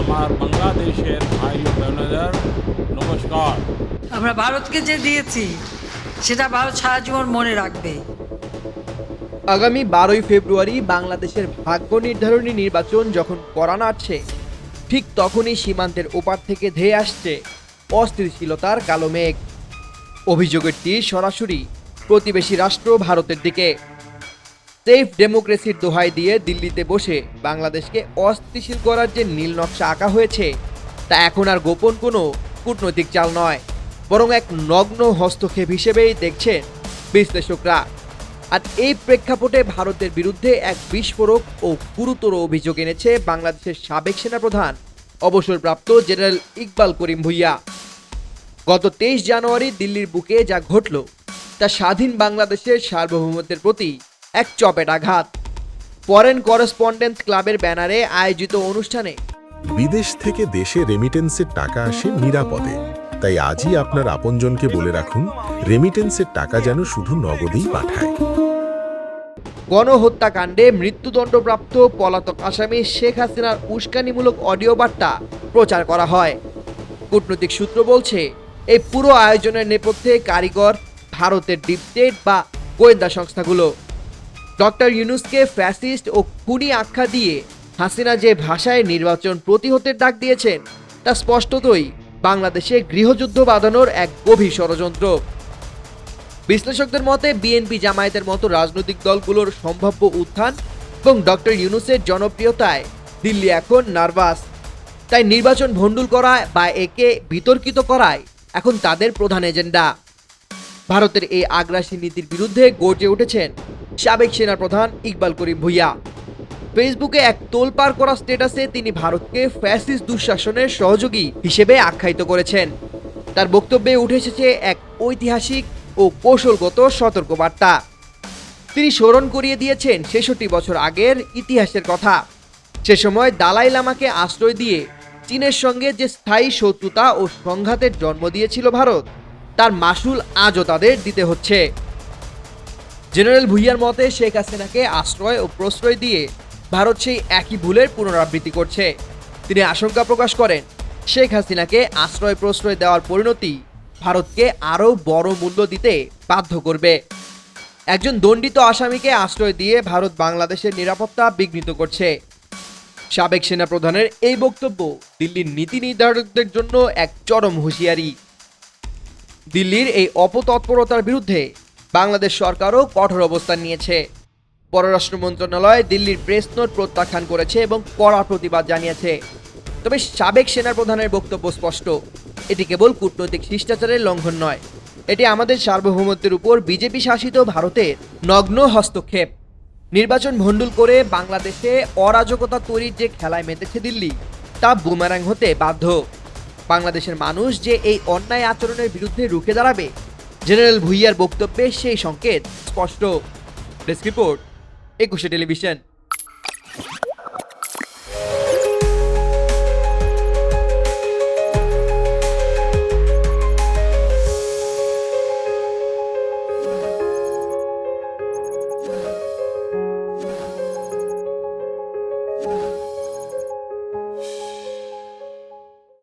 আমার বাংলাদেশের ভাই ও বোনেদের নমস্কার। আমরা ভারতকে যে দিয়েছি সেটা ভারত সারা জীবন মনে রাখবে। আগামী 12ই ফেব্রুয়ারি বাংলাদেশের ভাগ্য নির্ধারণী নির্বাচন যখন করা নাড়ছে, ঠিক তখনই সীমান্তের ওপার থেকে ধেয়ে আসছে অস্থিতিশীলতার কালো মেঘ। অভিযোগের তীর সরাসরি প্রতিবেশী রাষ্ট্র ভারতের দিকে। সেফ ডেমোক্রেসির দোহাই দিয়ে দিল্লিতে বসে বাংলাদেশকে অস্থিতিশীল করার যে নীল নকশা আঁকা হয়েছে, তা এখন আর গোপন কোনো কূটনৈতিক চাল নয়, বরং এক নগ্ন হস্তক্ষেপ হিসেবেই দেখছেন বিশ্লেষকরা। আর এই প্রেক্ষাপটে ভারতের বিরুদ্ধে এক বিস্ফোরক ও গুরুতর অভিযোগ এনেছে বাংলাদেশের সাবেক সেনাপ্রধান অবসরপ্রাপ্ত জেনারেল ইকবাল করিম ভূঁইয়া। গত 23 জানুয়ারি দিল্লির বুকে যা ঘটল, তা স্বাধীন বাংলাদেশের সার্বভৌমত্বের প্রতি এক চপেট আঘাত। ফরেন করেসপন্ডেন্ট ক্লাবের ব্যানারে আয়োজিত অনুষ্ঠানে বিদেশ থেকে দেশে রেমিটেন্সের টাকা আসে নিরাপদে, তাই আজই আপনার আপনজনকে বলে রাখুন রেমিটেন্সের টাকা যেন শুধু নগদেই পাঠায়। গণহত্যাকাণ্ডে মৃত্যুদণ্ডপ্রাপ্ত পলাতক আসামি শেখ হাসিনার উস্কানিমূলক অডিও বার্তা প্রচার করা হয়। কূটনৈতিক সূত্র বলছে, এই পুরো আয়োজনের নেপথ্যে কারিগর ভারতের ডিপ স্টেট বা গোয়েন্দা সংস্থাগুলো। ডক্টর ইউনূসকে ফ্যাসিস্ট ও খুনি আখ্যা দিয়ে হাসিনা যে ভাষায় নির্বাচন প্রতিহতের ডাক দিয়েছেন, তা স্পষ্টতই বাংলাদেশে গৃহযুদ্ধ বাঁধানোর এক গভীর ষড়যন্ত্র। বিশ্লেষকদের মতে বিএনপি জামায়াতের মতো রাজনৈতিক দলগুলোর সম্ভাব্য উত্থান এবং ডক্টর ইউনূসের জনপ্রিয়তায় দিল্লি এখন নার্ভাস। তাই নির্বাচন ভণ্ডুল করা বা একে বিতর্কিত করায় এখন তাদের প্রধান এজেন্ডা। ভারতের এই আগ্রাসী নীতির বিরুদ্ধে গর্জে উঠেছেন সাবেক সেনাপ্রধান ইকবাল করিম ভূঁইয়া। ফেসবুকে এক তোলপাড় করা স্ট্যাটাসে তিনি ভারতকে ফ্যাসিস্ট দুঃশাসনের সহযোগী হিসেবে আখ্যায়িত করেছেন। তার বক্তব্যে উঠে এসেছে এক ঐতিহাসিক ও কৌশলগত সতর্কবার্তা। তিনি স্মরণ করিয়ে দিয়েছেন 66 বছর আগের ইতিহাসের কথা। সে সময় দালাই লামাকে আশ্রয় দিয়ে চীনের সঙ্গে যে স্থায়ী শত্রুতা ও সংঘাতের জন্ম দিয়েছিল ভারত, তার মাসুল আজও তাদের দিতে হচ্ছে। জেনারেল ভূঁইয়ার মতে শেখ হাসিনাকে আশ্রয় ও প্রশ্রয় দিয়ে ভারত সেই একই ভুলের পুনরাবৃত্তি করছে। তিনি আশঙ্কা প্রকাশ করেন, শেখ হাসিনাকে আশ্রয় প্রশ্রয় দেওয়ার পরিণতি ভারতকে আরও বড় মূল্য দিতে বাধ্য করবে। একজন দণ্ডিত আসামিকে আশ্রয় দিয়ে ভারত বাংলাদেশের নিরাপত্তা বিঘ্নিত করছে। সাবেক সেনাপ্রধানের এই বক্তব্য দিল্লির নীতি নির্ধারকদের জন্য এক চরম হুঁশিয়ারি। দিল্লির এই অপতৎপরতার বিরুদ্ধে বাংলাদেশ সরকারও কঠোর অবস্থান নিয়েছে। পররাষ্ট্র মন্ত্রণালয় দিল্লির প্রেস নোট প্রত্যাখ্যান করেছে এবং কড়া প্রতিবাদ জানিয়েছে। তবে সাবেক সেনাপ্রধানের বক্তব্য স্পষ্ট, এটি কেবল কূটনৈতিক শিষ্টাচারের লঙ্ঘন নয়, এটি আমাদের সার্বভৌমত্বের উপর বিজেপি শাসিত ভারতের নগ্ন হস্তক্ষেপ। নির্বাচন ভণ্ডুল করে বাংলাদেশে অরাজকতা তৈরির যে খেলায় মেতেছে দিল্লি, তা বুমেরাং হতে বাধ্য। বাংলাদেশের মানুষ যে এই অন্যায় আচরণের বিরুদ্ধে রুখে দাঁড়াবে, জেনারেল ভূঁইয়ার বক্তব্যে সেই সংকেত স্পষ্ট। Desk report, 21 television.